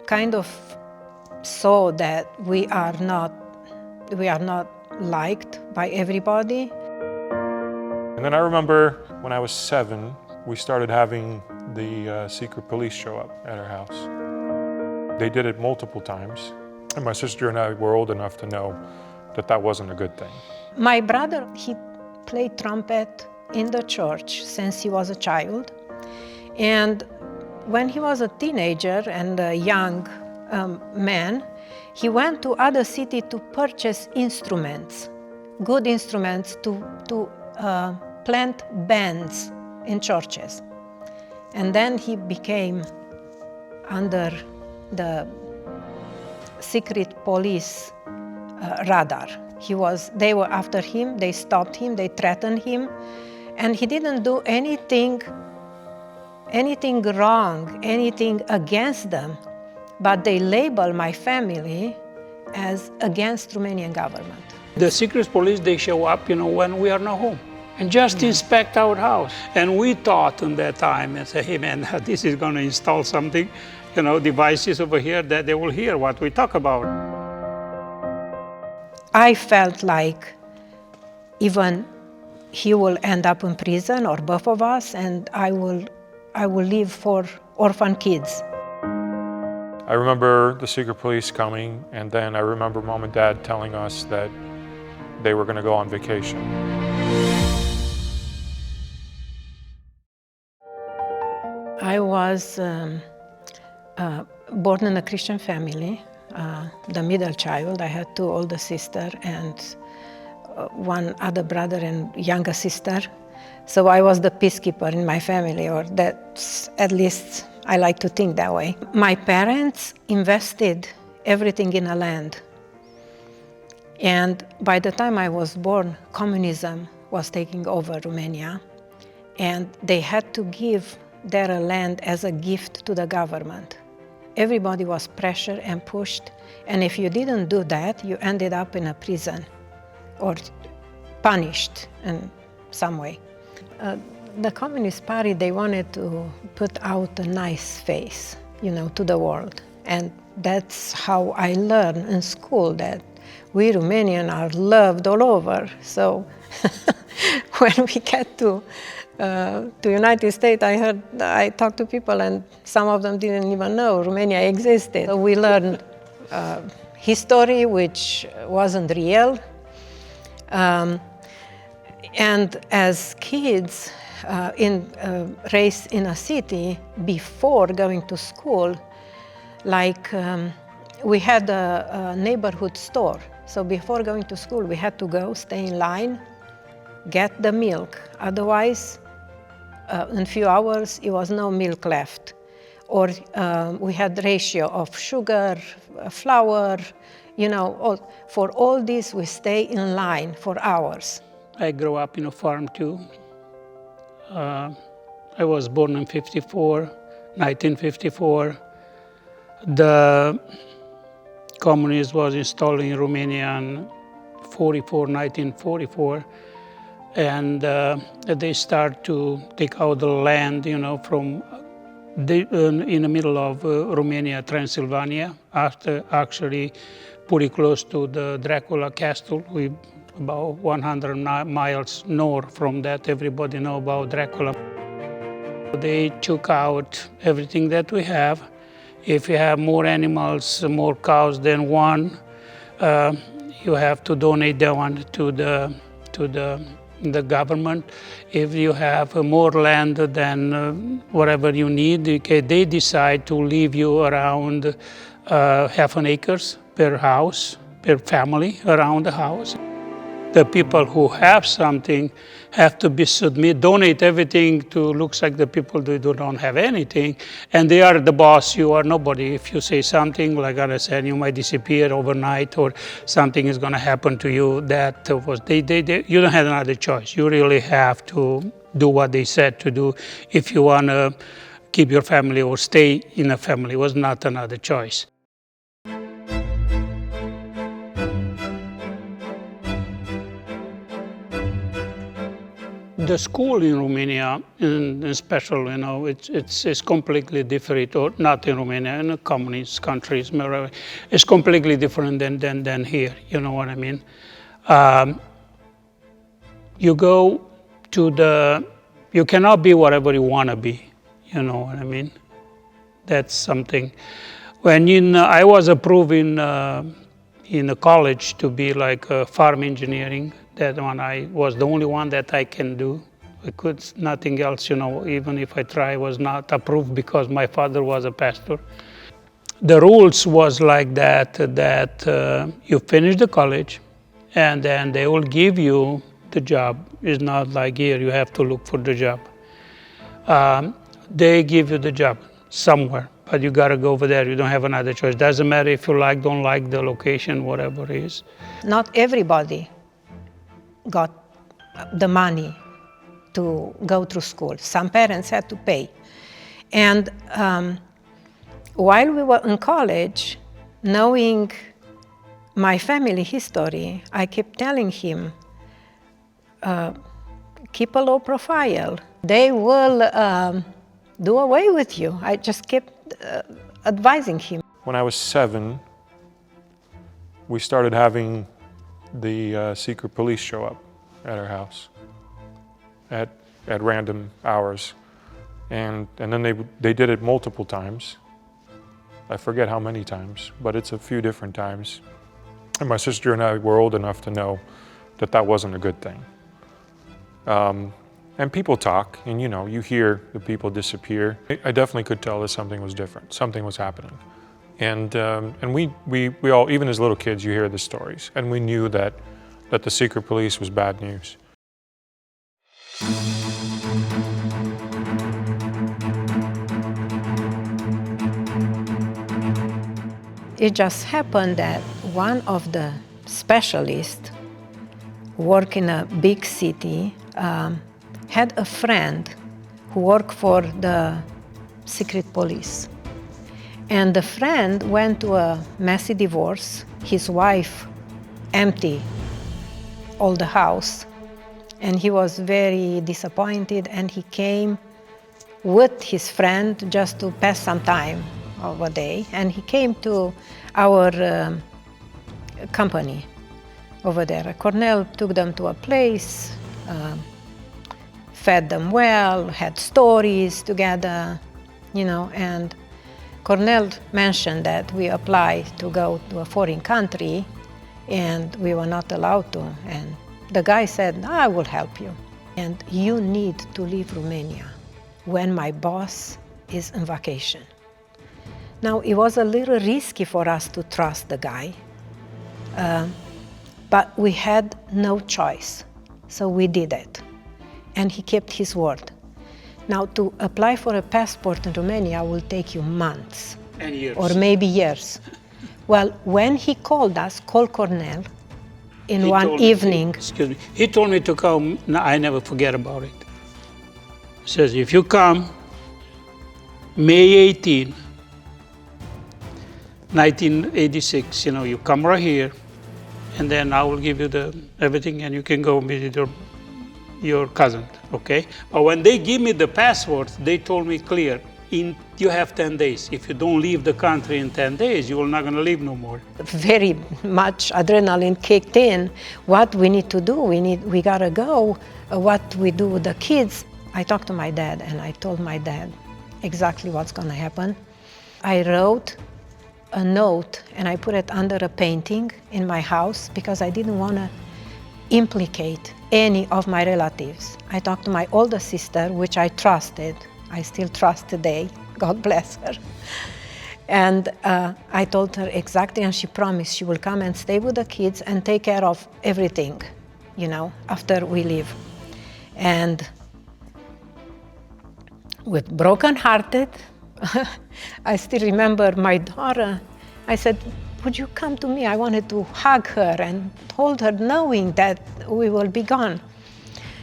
kind of saw that we are not liked by everybody. And then I remember when I was 7, we started having the secret police show up at our house. They did it multiple times, and my sister and I were old enough to know that that wasn't a good thing. My brother, he played trumpet in the church since he was a child. And when he was a teenager and a young man, he went to other city to purchase instruments, good instruments to plant bands in churches. And then he became under the secret police radar. They were after him, they stopped him, they threatened him, and he didn't do anything wrong, anything against them, but they label my family as against Romanian government. The secret police, they show up, when we are not home and just inspect our house. And we thought in that time and say, hey man, this is going to install something, devices over here that they will hear what we talk about. I felt like even he will end up in prison, or both of us, and I will live for orphan kids. I remember the secret police coming, and then I remember Mom and Dad telling us that they were going to go on vacation. I was born in a Christian family, the middle child. I had 2 older sisters and 1 other brother and younger sister. So I was the peacekeeper in my family, or that's, at least I like to think that way. My parents invested everything in a land. And by the time I was born, communism was taking over Romania, and they had to give their land as a gift to the government. Everybody was pressured and pushed, and if you didn't do that, you ended up in a prison or punished in some way. The Communist Party, they wanted to put out a nice face, to the world. And that's how I learned in school that we Romanians are loved all over. So when we get to United States, I talked to people and some of them didn't even know Romania existed. So we learned history which wasn't real. And as kids raised in a city, before going to school, we had a neighborhood store. So before going to school, we had to go, stay in line, get the milk. Otherwise, in a few hours, it was no milk left. Or we had ratio of sugar, flour, for all this, we stay in line for hours. I grew up in a farm too. I was born in 1954. The communism was installed in Romania in 1944. And they start to take out the land, from in the middle of Romania, Transylvania, after actually pretty close to the Dracula castle. We about 100 miles north from that. Everybody know about Dracula. They took out everything that we have. If you have more animals, more cows than one, you have to donate that one to the government. If you have more land than whatever you need, they decide to leave you around half an acre per house, per family around the house. The people who have something have to be donate everything to, looks like the people who don't have anything, and they are the boss, you are nobody. If you say something, like I said, you might disappear overnight or something is going to happen to you. That was, you don't have another choice. You really have to do what they said to do if you want to keep your family or stay in a family. It was not another choice. The school in Romania, in special, it's completely different, or not in Romania, in the communist countries, it's completely different than here. You know what I mean? You go to you cannot be whatever you want to be. You know what I mean? That's something. When I was approved in a college to be like farm engineering. That one I was the only one that I can do. I could nothing else, even if I try, was not approved because my father was a pastor. The rules was like that you finish the college and then they will give you the job. It's not like here you have to look for the job. They give you the job somewhere, but you got to go over there. You don't have another choice. Doesn't matter if you don't like the location, whatever it is. Not everybody got the money to go through school. Some parents had to pay. And while we were in college, knowing my family history, I kept telling him, keep a low profile. They will do away with you. I just kept advising him. When I was 7, we started having the secret police show up at our house at random hours. And then they did it multiple times. I forget how many times, but it's a few different times. And my sister and I were old enough to know that that wasn't a good thing. And people talk, and you hear the people disappear. I definitely could tell that something was different, something was happening. And we all, even as little kids, you hear the stories, and we knew that the secret police was bad news. It just happened that one of the specialists work in a big city had a friend who worked for the secret police. And the friend went to a messy divorce. His wife emptied all the house, and he was very disappointed, and he came with his friend just to pass some time of a day, and he came to our company over there. Cornell took them to a place, fed them well, had stories together, and Cornell mentioned that we applied to go to a foreign country and we were not allowed to. And the guy said, I will help you. And you need to leave Romania when my boss is on vacation. Now, it was a little risky for us to trust the guy, but we had no choice, so we did it. And he kept his word. Now, to apply for a passport in Romania will take you months. And years. Or maybe years. Well, when he called Cornell in one evening. Excuse me. He told me to come. No, I never forget about it. He says, if you come May 18, 1986, you come right here, and then I will give you everything, and you can go visit your cousin, okay? But when they give me the passport, they told me clear, you have 10 days. If you don't leave the country in 10 days, you're not gonna leave no more. Very much adrenaline kicked in. What we need to do, we gotta go. What we do with the kids. I talked to my dad, and I told my dad exactly what's gonna happen. I wrote a note, and I put it under a painting in my house because I didn't wanna implicate any of my relatives. I talked to my older sister, which I trusted. I still trust today, God bless her. And I told her exactly, and she promised she will come and stay with the kids and take care of everything, after we leave. And with broken-hearted, I still remember my daughter. I said, would you come to me? I wanted to hug her and hold her, knowing that we will be gone.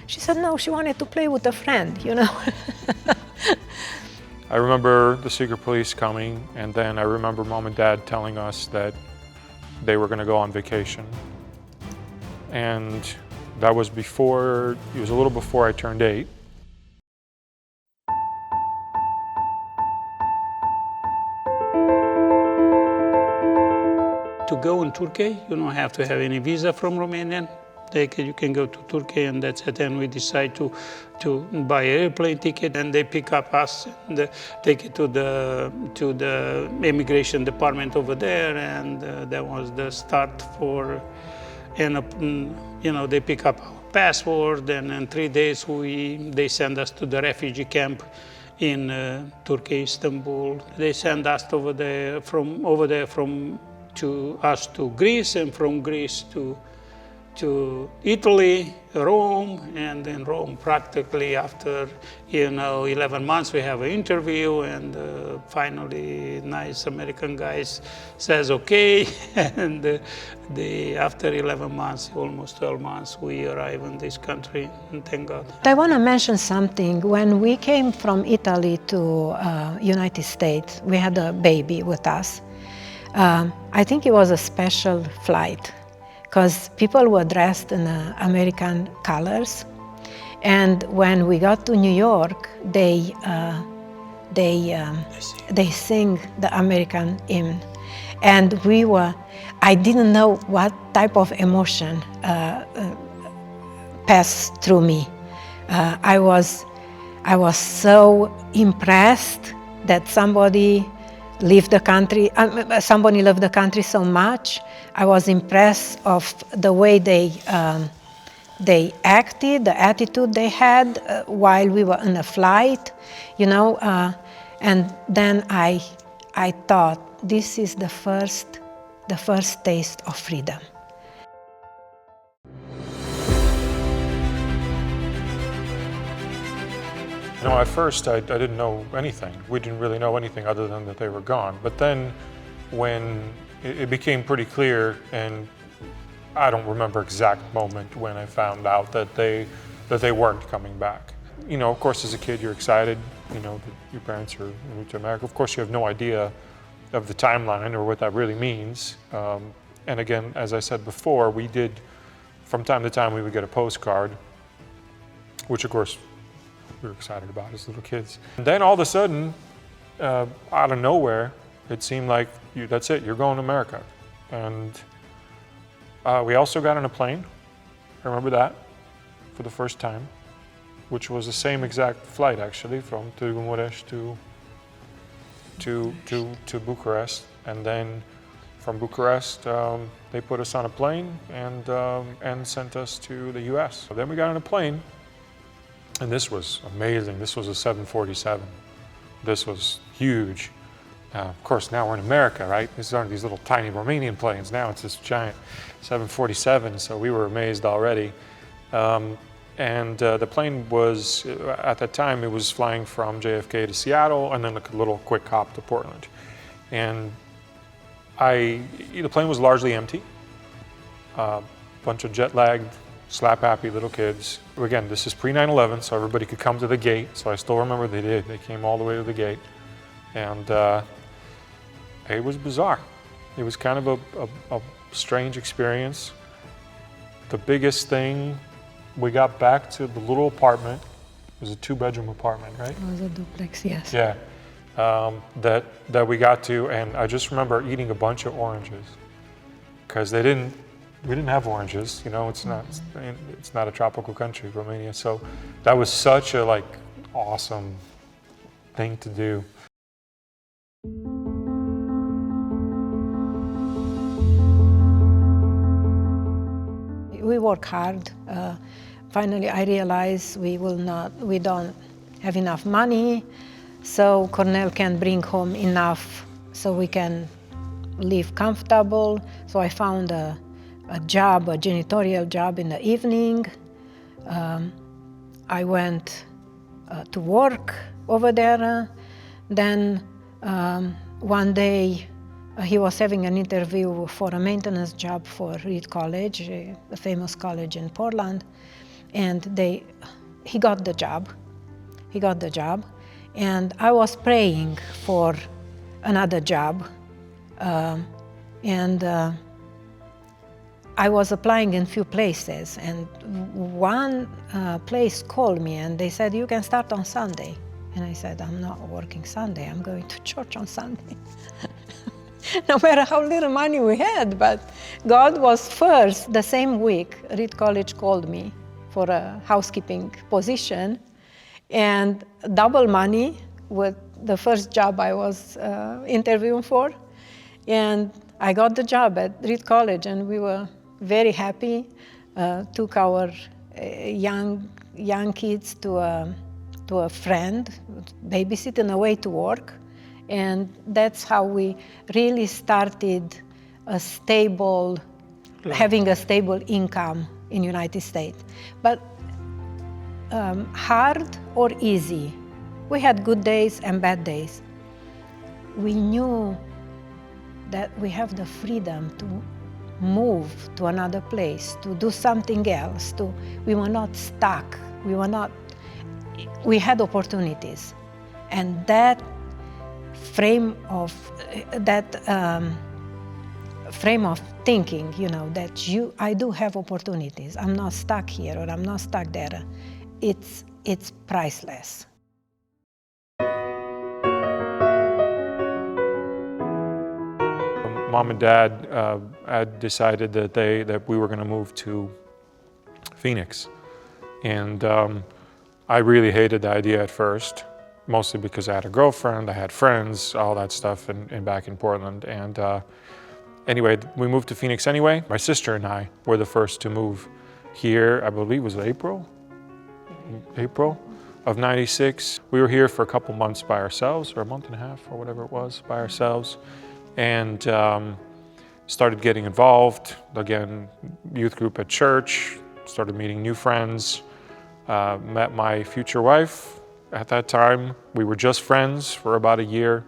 She said no, she wanted to play with a friend, I remember the secret police coming, and then I remember Mom and Dad telling us that they were going to go on vacation. And That was before, it was a little before I turned 8. To go in Turkey, you don't have to have any visa from Romania. You can go to Turkey and that's it. And we decide to buy an airplane ticket, and they pick up us and take it to the immigration department over there, and that was the start for. And they pick up our passport, and in 3 days they send us to the refugee camp in Turkey, Istanbul. They send us over there to Greece, and from Greece to Italy, Rome, and in Rome practically after 11 months we have an interview, and finally nice American guys says okay, and after 11 months, almost 12 months, we arrive in this country, and thank God. I want to mention something. When we came from Italy to United States, we had a baby with us. I think it was a special flight because people were dressed in American colors, and when we got to New York, they sing the American hymn, and I didn't know what type of emotion passed through me. I was so impressed that somebody left the country so much. I was impressed of the way they acted, the attitude they had while we were in a flight, and then I thought, this is the first taste of freedom. At first I didn't know anything. We didn't really know anything other than that they were gone. But then when it became pretty clear, and I don't remember exact moment when I found out that they weren't coming back. Of course, as a kid you're excited, that your parents are moving to America. Of course you have no idea of the timeline or what that really means. And again, as I said before, we did, from time to time we would get a postcard, which of course we were excited about as little kids. And then all of a sudden, out of nowhere, it seemed like, that's it, you're going to America. And we also got on a plane, I remember that, for the first time, which was the same exact flight actually, from Târgu to Bucharest. And then from Bucharest, they put us on a plane and sent us to the US. Then we got on a plane, and this was amazing. This was a 747. This was huge. Of course, now we're in America, right? These aren't these little tiny Romanian planes. Now it's this giant 747, so we were amazed already. And the plane was, at that time, it was flying from JFK to Seattle, and then a little quick hop to Portland. And the plane was largely empty. Bunch of jet-lagged, slap-happy little kids. Again, this is pre-9/11, so everybody could come to the gate. So I still remember they did. They came all the way to the gate. And it was bizarre. It was kind of a strange experience. The biggest thing, we got back to the little apartment. It was a 2-bedroom apartment, right? It was a duplex, yes. Yeah. That we got to, and I just remember eating a bunch of oranges because we didn't have oranges. It's not a tropical country, Romania. So that was such a awesome thing to do. We work hard. Finally, I realized we don't have enough money, so Cornell can bring home enough so we can live comfortable. So I found a job, a janitorial job in the evening. I went to work over there. Then one day he was having an interview for a maintenance job for Reed College, a famous college in Portland, and he got the job. He got the job, and I was praying for another job, and I was applying in few places, and one place called me and they said, you can start on Sunday. And I said, I'm not working Sunday, I'm going to church on Sunday. No matter how little money we had, but God was first. The same week, Reed College called me for a housekeeping position, and double money with the first job I was interviewing for. And I got the job at Reed College, and we were very happy. Took our young kids to a friend, babysitting away to work. And that's how we really started having a stable income in the United States. But hard or easy, we had good days and bad days. We knew that we have the freedom to move to another place, to do something else. We were not stuck. We had opportunities, and that frame of thinking, that I do have opportunities. I'm not stuck here or I'm not stuck there. It's priceless. Mom and Dad had decided that we were going to move to Phoenix, and I really hated the idea at first, mostly because I had a girlfriend, I had friends, all that stuff, and back in Portland. And anyway, we moved to Phoenix anyway. My sister and I were the first to move here. I believe it was April of '96. We were here for a couple months by ourselves, or a month and a half, or whatever it was, by ourselves. And started getting involved, again, youth group at church, started meeting new friends, met my future wife at that time. We were just friends for about a year,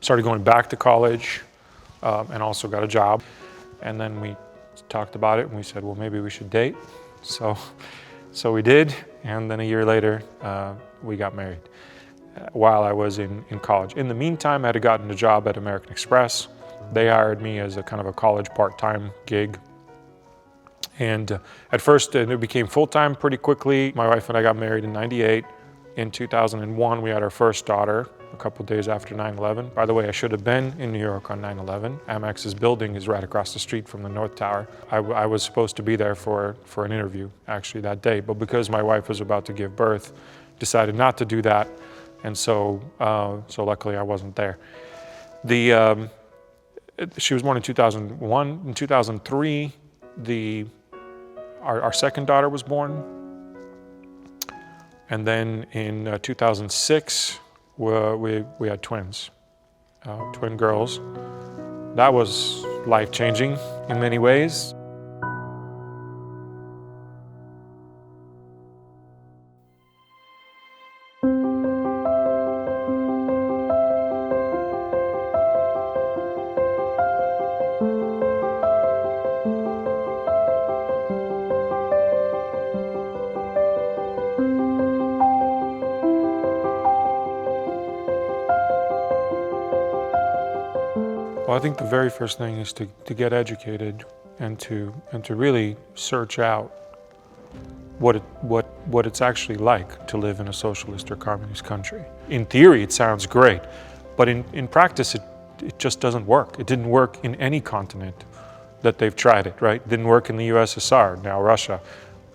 started going back to college, and also got a job. And then we talked about it and we said, well, maybe we should date. So we did, and then a year later, we got married while I was in college. In the meantime, I had gotten a job at American Express. They hired me as a kind of a college part-time gig. And at first, it became full-time pretty quickly. My wife and I got married in '98. In 2001, we had our first daughter, a couple days after 9/11. By the way, I should have been in New York on 9/11. Amex's building is right across the street from the North Tower. I was supposed to be there for an interview, actually, that day. But because my wife was about to give birth, decided not to do that. And so luckily I wasn't there. She was born in 2001. In 2003, our second daughter was born. And then in 2006, we had twins, twin girls. That was life-changing in many ways. Well, I think the very first thing is to get educated and to really search out what it's actually like to live in a socialist or communist country. In theory, it sounds great, but in practice, it just doesn't work. It didn't work in any continent that they've tried it, right? It didn't work in the USSR, now Russia.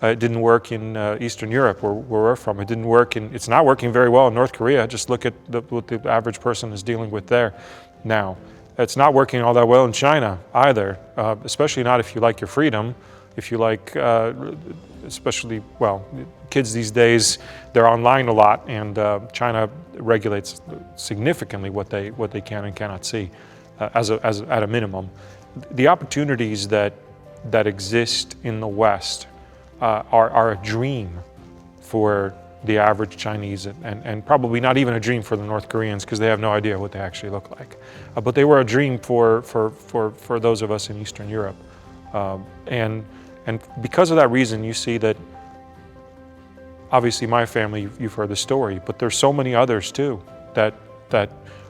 It didn't work in Eastern Europe, where we're from. It didn't work it's not working very well in North Korea. Just look at what the average person is dealing with there now. It's not working all that well in China either, especially not if you like your freedom, if you like, especially, well, kids these days, they're online a lot, and China regulates significantly what they can and cannot see, at a minimum. The opportunities that exist in the West are a dream for the average Chinese, and probably not even a dream for the North Koreans, because they have no idea what they actually look like. But they were a dream for those of us in Eastern Europe. And because of that reason, you see that, obviously my family, you've heard the story, but there's so many others too that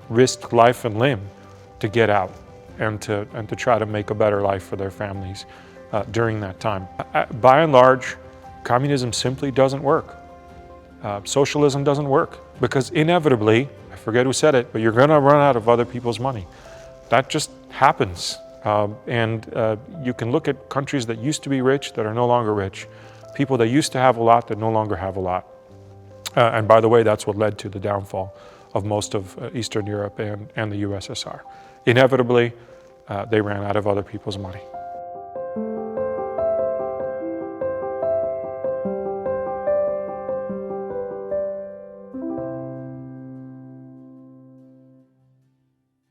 risked life and limb to get out and to try to make a better life for their families during that time. By and large, communism simply doesn't work. Socialism doesn't work because inevitably, I forget who said it, but you're going to run out of other people's money. That just happens. You can look at countries that used to be rich that are no longer rich, people that used to have a lot that no longer have a lot. And by the way, that's what led to the downfall of most of Eastern Europe and the USSR. Inevitably, they ran out of other people's money.